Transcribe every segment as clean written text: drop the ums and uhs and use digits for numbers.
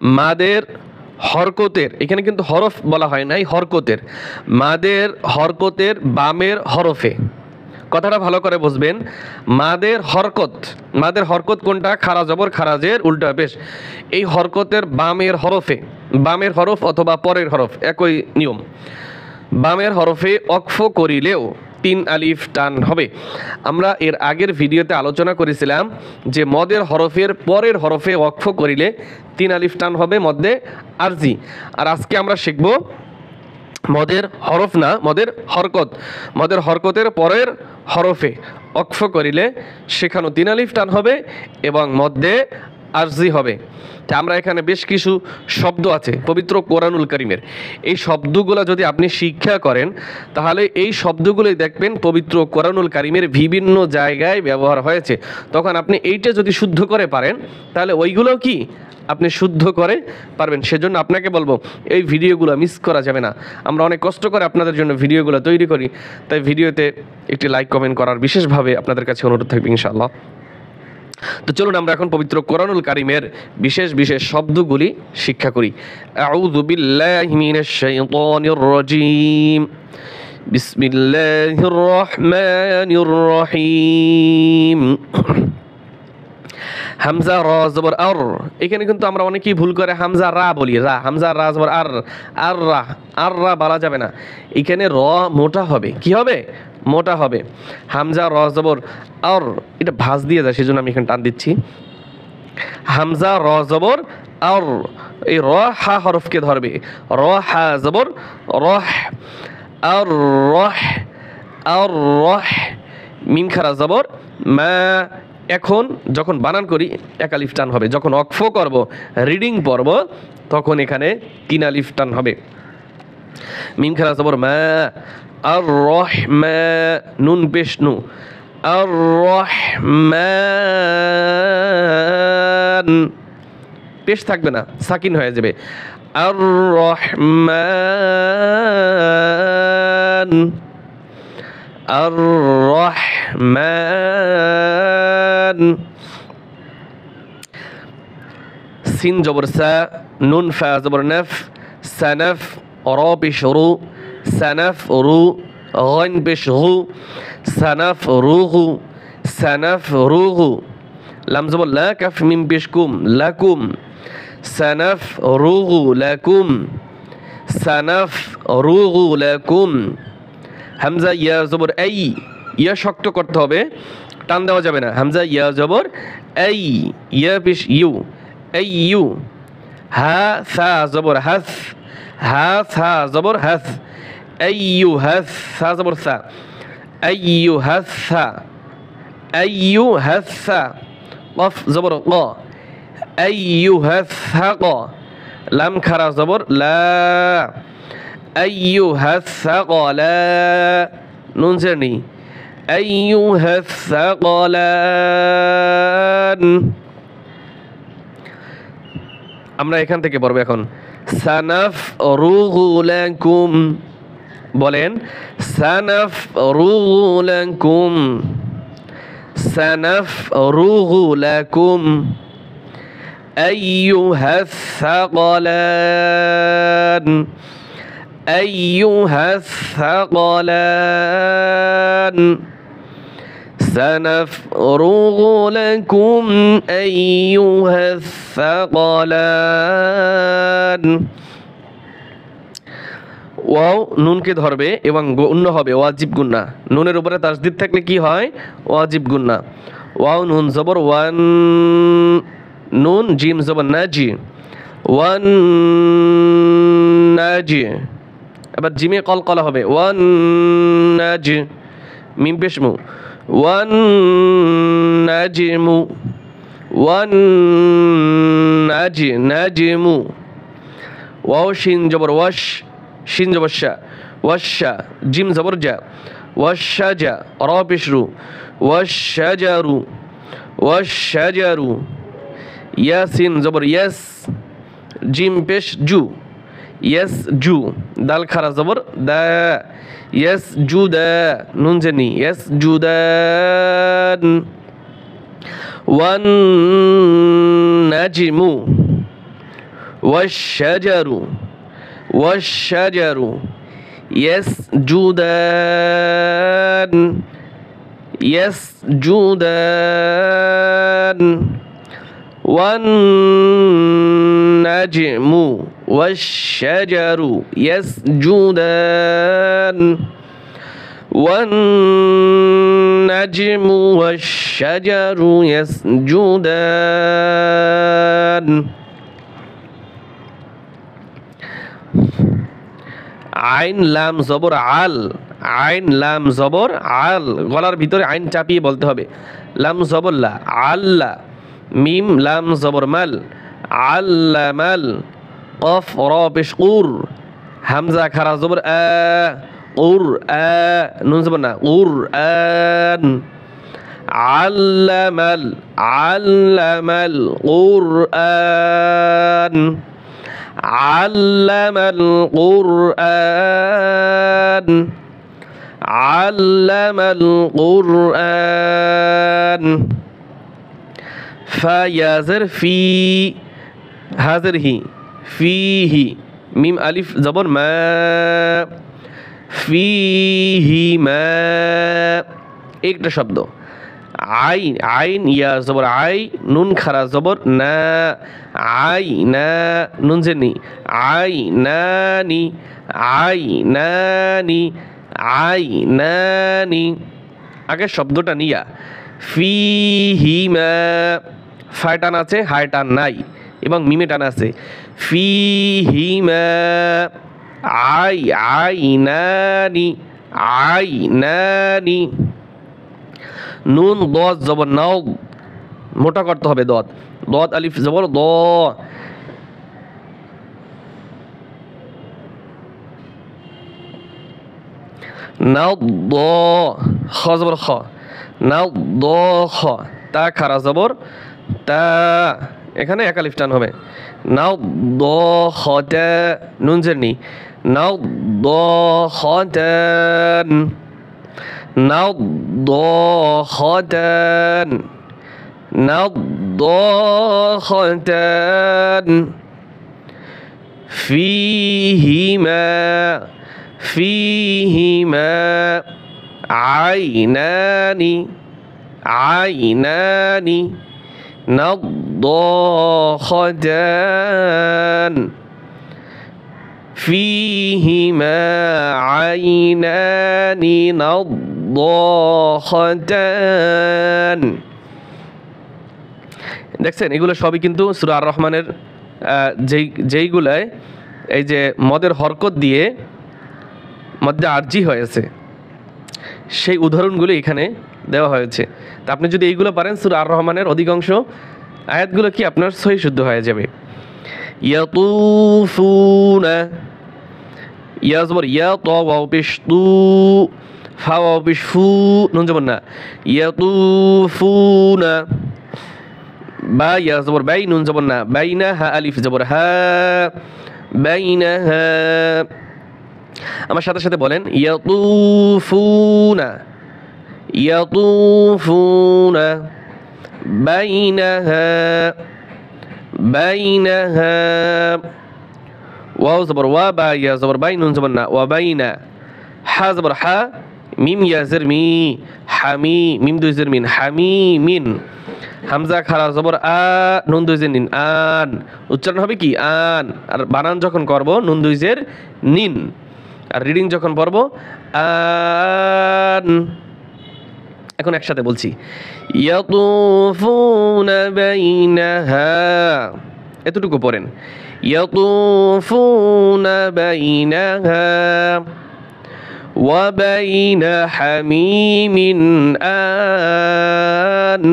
মাদের হরকতের, এখানে কিন্তু হরফ বলা হয় নাই, হরকতের, মাদের হরকতের বামের হরফে, কথাটা ভালো করে বুঝবেন। মাদের হরকত, মাদের হরকত কোনটা? খারা জবর খারাজের উল্টা পেশ। এই হরকতের বামের হরফে, বামের হরফ অথবা পরের হরফ একই নিয়ম। বামের হরফে অক্ফ করিলেও 3 আলিফ টান হবে। আমরা এর আগের ভিডিওতে আলোচনা করেছিলাম যে মদের হরফের পরের হরফে অক্ফ করিলে 3 আলিফ টান হবে মধ্যে আরজি। আর আজকে আমরা শিখব মদের হরফ না, মদের হরকত, মদের হরকতের পরের হরফে অক্ফ করিলে সেখানেও 3 আলিফ টান হবে এবং মধ্যে আরজি হবে। তা আমরা এখানে বেশ কিছু শব্দ আছে পবিত্র কোরআনুল কারীমের, এই শব্দগুলো যদি আপনি শিক্ষা করেন তাহলে এই শব্দগুলোই দেখবেন পবিত্র কোরআনুল কারীমের বিভিন্ন জায়গায় ব্যবহার হয়েছে। তখন আপনি এইটা যদি শুদ্ধ করে পারেন তাহলে ওইগুলোও কি আপনি শুদ্ধ করে পারবেন। সেজন্য আপনাকে বলবো এই ভিডিওগুলো মিস করা যাবে না। আমরা অনেক কষ্ট করে আপনাদের জন্য ভিডিওগুলো তৈরি করি, তাই ভিডিওতে একটি লাইক কমেন্ট করার বিশেষভাবে আপনাদের কাছে অনুরোধ থাকবে ইনশাআল্লাহ। তো চলুন আমরা এখন পবিত্র কোরআনুল কারীমের বিশেষ বিশেষ শব্দগুলি শিক্ষা করি। আউযু বিল্লাহি মিনাশ শাইতানির রাজীম। বিসমিল্লাহির রহমানির রহিম। হামজা র জবর আর, এখানে কিন্তু আমরা অনেকেই ভুল করে হামজা রা বলি, রা, হামজা রা জবর আর, আর রা, আর রা বলা যাবে না, এখানে র মোটা হবে। কি হবে? মোটা হবে। হামজা র জবর আর, এটা ভাঁজ দিয়ে যায় সেজন্য আমি এখানে টান দিচ্ছি। হামজা র জবর আর, এই র হা হরফকে ধরবে, র হা জবর রহ, আর রহ, আর রহ, মিম খারা জবর মা। এখন যখন বানান করি 1 আলিফ টান হবে, যখন অক্ফ করব, রিডিং পড়ব, তখন এখানে 3 আলিফ টান হবে। মিম খারা জবর মা, আর রহমা, নুন পেশ নু, আর রহমান, পেশ থাকবে না, সাকিন হয়ে যাবে, আর রহমান, আর রহমান। সিন জবর সা, নুন ফা জবর নফ, সানফ, র পেশ রু, সানফ রু, গইন পেশ গু, সানফ রুগু, সানফ রুগু। লাম জবর লা, কাফ মিম পেশ কুম, লাকুম, সানফ রুগু লাকুম, সানফ রুগু লাকুম। হামজা ইয়া জবর এই, ইয়া শক্ত করতে হবে, টান দেওয়া যাবে না। হামজা ইয়া জবর এই, ইয়া পেশ ইউ, এই ইউ। হা সা জবর হাস, হা সা জবর হাস, এই ইউ হাস, সা জবর সা, এই ইউ হাস সা, এই ইউ হাস সা। কফ জবর ক, এই ইউ হাস সা ক। লাম খারা জবর লা, এই ইউ হাস সা ক লা, নুন জানি, এই ইউ হাস সা ক লান। আমরা এখান থেকে পড়ব এখন। সানাফ রুগুলাকুম, বলেন সানাফ রুগুলাকুম, সানাফ রুগুলাকুম, আইয়ুহাস সাকালান, আইয়ুহাস সাকালান। سنفرغ لكم أيها الثقلان। ওয়াও নুনকে ধরবে এবং গুণ্য হবে ওয়াজিব গুন্না। নুনের উপরে তাসদিদ থাকলে কি হয়? ওয়াজিব গুন্না। ওয়াও নুন জবর ওয়ান, নুন জিম জবর নাজি, ওয়ান নাজি। এবার জিমে কলকলা হবে ওয়ান নাজি, মিম পেশমু, ওয়ান নাজিমু, ওয়ান নাজি নাজিমু। ওয়াও শিন জবর ওয়াশ, শিন জবর শা, ওয়াশা, জিম জবর জা, ওয়াশাজা, র পেশরু, ওয়াশাজারু, ওয়াশাজারু। ইয়াসিন জবর ইয়াস, জিম পেশ জু, ইয়াস জু, দাল খারা জবর দা, ইয়াস জু দা, নুন জানি, ইয়াস জু দান। ওয়ান নাজিমু, والشجر والشجر يسجدان يسجدان والنجم والشجر يسجدان والنجم والشجر يسجدان আইন লাম জবর আল, আইন লাম জবর আল, গলার ভিতরে আইন চাপিয়ে বলতে হবে। লাম জবর লা, আল্লা। মিম লাম জবর মাল, আল্লামাল। কফ র পেশ কুর, হামজা খারা জবর আ, কুর আ, নুন জবর না, কুর আন। আল্লামাল, আল্লামাল কুরআন, আল্লামাল কুরআন, আল্লামাল কুরআন। ফায়াজের ফি, হাজের হি, ফিহি। মিম আলিফ জবর মা, ফিহি মা, একটা শব্দ। আইন, আইন ইয়া জবর আই, নুন খারা জবর না, আই না, নুন জেনি, আই নানি, আই নানি, আই নানি। আগে শব্দটা নিয়া, ফিহিমা, ফায় টান আছে, হায় টান নাই, এবং মিমে টান আছে। ফিহিমা, আই আই নানি, আই নানি। নুন দদ জবর নাও, মোটা করতে হবে দদ, দদ আলিফ জবর দ। নাও দ, খ জবর খ, নাও দ খ। তা খারা জবর তা, এখানে এক আলিফ টান হবে। নাও দ খ তা, নুন জেরনি, নাও দ খ তান, نضاخة نضاخة فيهما فيهما عينان عينان نضاختان فيهما عينان نضاختان। দেখছেন এগুলো সবই কিন্তু সূরা আর রহমানের যেইগুলায় এই যে মদের হরকত দিয়ে মধ্যে আরজি হয়েছে সেই উদাহরণগুলো এখানে দেওয়া হয়েছে। তা আপনি যদি এইগুলো পারেন সূরা আর রহমানের অধিকাংশ আয়াতগুলো কি আপনার সহি শুদ্ধ হয়ে যাবে। ইয়াতুফুনা, ইয়া জবর ইয়া, ত ওয়াও পেশ তু, ফা ওয়াও পেশ ফু, নুন জবর না, ইয়াতুফুনা। বা ইয়া জবর বাই, নুন জবর না, বাইনা, হা আলিফ জবর হা, বাইনাহা। আমার সাথে সাথে বলেন ইয়াতুফুনা ইয়াতুফুনা বাইনাহা বাইনাহা। ওয়াও জবর ওয়া, বা ইয়া জবর বাই, নুন জবর না, ওয়া বাইনা। হা জবর হা, মিম ইয়া জের মি, হামি, মিম দুই জের মিন, হামিমিন। হামজা খারা জবর আ, নুন দুই জের নিন, আন। উচ্চারণ হবে কি আন, আর বানান যখন করব নুন দুই জের নিন, আর রিডিং যখন পড়ব আন। এখন একসাথে বলছি ইয়াতুফুনা বাইনাহা, এতটুকু পড়েন। ইয়াতুফুনা বাইনাহা ওয়া বাইনা হামিমিন আন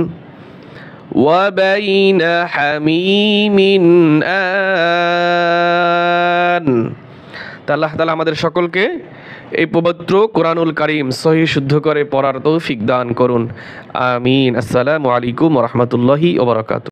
ওয়া বাইনা হামিমিন আন। আল্লাহ তাআলা আমাদের সকলকে এই পবিত্র কোরআনুল কারীম সহি শুদ্ধ করে পড়ার তৌফিক দান করুন, আমিন। আসসালামু আলাইকুম ওয়া রাহমাতুল্লাহি ওয়া বারাকাতুহু।